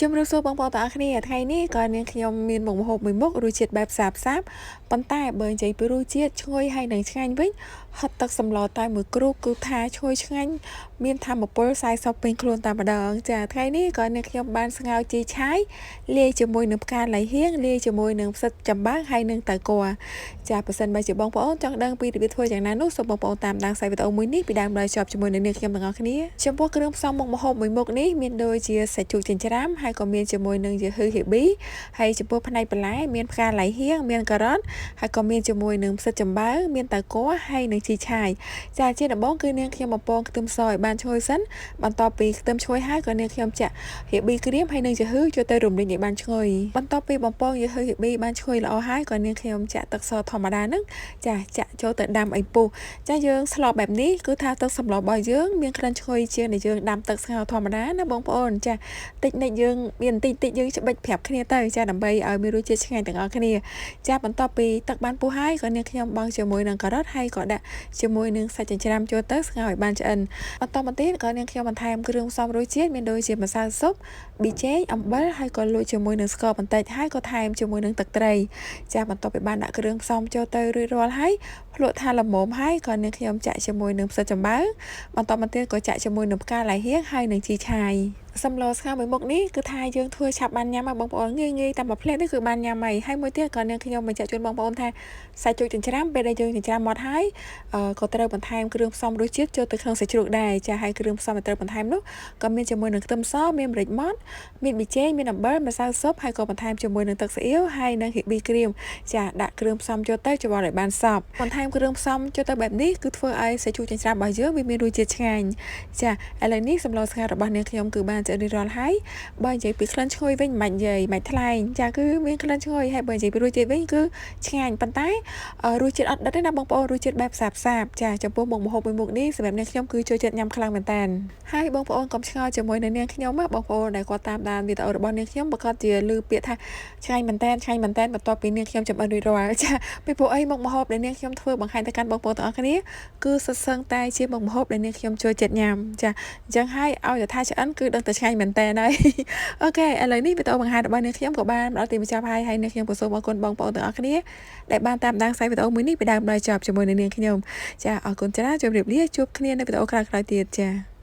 ជំរាបសួរបងប្អូនទាំងអស់គ្នាថ្ងៃនេះក៏នាងខ្ញុំមានមុខម្ហូបមួយមុខរសជាតិបែបសាបប៉ុន្តែបើនិយាយពីរសជាតិឈ្ងុយហើយនិងឆ្ងាញ់វិញហត់ទឹកសម្លតែមួយគ្រូគឺថាឈ្ងុយឆ្ងាញ់មានធម៌ពល40ពេញខ្លួនតែម្ដងចាថ្ងៃនេះក៏នាងខ្ញុំបានស្ងោរជីឆាយលាយជាមួយនឹងផ្កាលៃហៀងលាយជាមួយនឹងផ្សិតចំបើងហើយនិងតើគួរចាបើសិនបើជាបងប្អូនចង់ដឹងពីរបៀបធ្វើយ៉ាងណានោះសូមបងប្អូនតាមដានខ្សែវីដេអូមួយនេះពីដើមដល់ចប់ជាមួយនឹងនាងខ្ញុំទាំងអស់គ្នាចំពោះគ្រឿងផ្សំមុខម្ហូបមួយមុខនេះមានដូចជាសាច់ជ្រូកចិញ្ច្រាំហើយក៏មានជាមួយនឹងយឺហឺហេប៊ីហើយចំពោះផ្នែកបន្លែមានផ្កាលៃហៀងមានការ៉ុតហើយក៏មានជាមួយនឹងផ្សិតចំបើងមានតើគួរហើយនិងជីឆាយចាជាដំបូងគឺនាងខ្ញុំបំពងខ្ទឹមសឲ្យបានឈ្ងុយសិនបន្ទាប់ពីខ្ទឹមឈ្ងុយហើយក៏នាងខ្ញុំចាក់ហេប៊ីក្រៀមហើយនិងយឺហឺចូលទៅរំលីងឲ្យបានឈ្ងុយបន្ទាប់ពីបំពងយឺហឺហេប៊ីបានឈ្ងុយល្អហើយក៏នាងខ្ញុំចាក់ទឹកសធម្មតាហ្នឹងចាចាក់ចូលទៅដាំឲ្យពុះចាយើងស្លបែបនេះគឺថាទឹកសម្លរបស់យើងមានក្លិនឈ្ងុយជាងដែលយើងដាំទឹកស្ងោរធម្មតាណាបងប្អូនចាតិចនិចយើងមានតិចយើងច្បិចប្រាប់គ្នាទៅចាដើម្បីឲ្យមានរសជាតិឆ្ងាញ់ទាំងអស់គ្នាចាបន្ទាប់ពីទឹកបានពុះហើយក៏នាងខ្ញុំបង់ជាមួយនឹងការ៉ុតហើយក៏ដាក់ជាមួយនឹងសាច់ចិញ្ច្រាំចូលទៅស្ងោរឲ្យបានឆ្អិនបន្តមកទៀតក៏នាងខ្ញុំបន្ថែមគ្រឿងផ្សំរសជាតិមានដូចជាម្សៅស៊ុបប៊ីចេងអំបិលហើយក៏លូកជាមួយនឹងស្ករបន្តិចហើយក៏ថែមជាមួយនឹងទឹកត្រីចាបន្ទាប់ពីបានដាក់គ្រឿងផ្សំចូលទៅរួចរាល់ហើយភ្លក់ថាល្មមហើយក៏នាងខ្ញុំចាក់ជាមួយនឹងផ្សិតចំបើងបន្តមកទៀតក៏ចាក់ជាមួយនឹងផ្កាលៃហៀងហើយនឹងជីឆាយសម្លស្ងោរមួយមុខនេះគឺថាយើងធ្វើឆាប់បានញ៉ាំបងប្អូនងាយតាមមួយផ្លែនេះគឺបានញ៉ាំហើយមួយទៀតក៏នាងខ្ញុំបញ្ជាក់ជូនបងប្អូនថាសាច់ជ្រូកចិញ្ច្រាំពេលដែលយើងចិញ្ច្រាំមកហើយក៏ត្រូវបន្ថែមគ្រឿងផ្សំរសជាតិចូលទៅក្នុងសាច់ជ្រូកដែរចាហើយគ្រឿងផ្សំដែលត្រូវបន្ថែមនោះក៏មានជាមួយនឹងខ្ទឹមសមានម្រេចម៉ដ្ឋមានប៊ីចេងមានអំបិលម្សៅស៊ុបហើយក៏បន្ថែមជាមួយនឹងទឹកស៊ីអ៊ីវហើយនិងហេប៊ីក្រៀមចាដាក់គ្រឿងផ្សំចូលទៅច្របល់ឲ្យបានសព្វបន្ថែមគ្រឿងផ្សំចូលទៅបែបនេះគឺធ្វើឲ្យសាច់ជ្រូកចិញ្ច្រាំរបស់យើងវាមានរសជាតិឆ្ងាញ់ចាឥឡូវនេះសម្លស្ងោររបស់នាងខ្ញុំគឺបានឆ្អិនរួចរាល់ហើយបើនិយាយពីក្លិនឈ្ងុយវិញមិននិយាយមិនថ្លែងចាគឺមានក្លិនឈ្ងុយហើយបើនិយាយពីរសជាតិវិញគឺឆ្ងាញ់ប៉ុន្តែរសជាតិអត់ដិតទេណាបងប្អូនរសជាតិបែបសាបចាចំពោះមុខម្ហូបមួយមុខនេះសម្រាប់នាងខ្ញុំគឺចូលចិត្តញ៉ាំខ្លាំងមែនតើហើយបងប្អូនកុំឆ្ងល់ជាមួយនឹងនាងខ្ញុំបងប្អូនដែលគាត់តាមដានវីដេអូរបស់នាងខ្ញុំប្រកាសជាឮពាក្យថាឆ្ងាញ់មែនតើបន្ទាប់ពីនាងខ្ញុំចម្អិនរួចរាល់ចាពីព្រោះអីមុខម្ហូបដែលនាងខ្ញុំធ្វើបង្ហាញទៅកាន់បងប្អូនទាំងអស់គ្នាគឺសុទ្ធសឹងតែជាមុខម្ហូបដែលនាងខ្ញុំចូលចិត្តញ៉ាំចាអញ្ចឹងហើយឲ្យតែថាឆ្អិនគឺដឹងតែឆ្ងាញ់មែនតើហើយអូខេឥឡូវនេះវីដេអូបង្ហាញរបស់នាងខ្ញុំក៏បានមកដល់ទីបញ្ចប់ហើយនាងខ្ញុំក៏សូមអរគុណបងប្អូនទាំងអស់គ្នាដែលបានតាមដានខ្សែវីដេអូមួយនេះពីដើមដល់ចប់ជាមួយនឹងនាងខ្ញុំចាអរគុណច្រើនជម្រាបលាជួបគ្នានៅវីដេអូក្រោយៗទៀតចា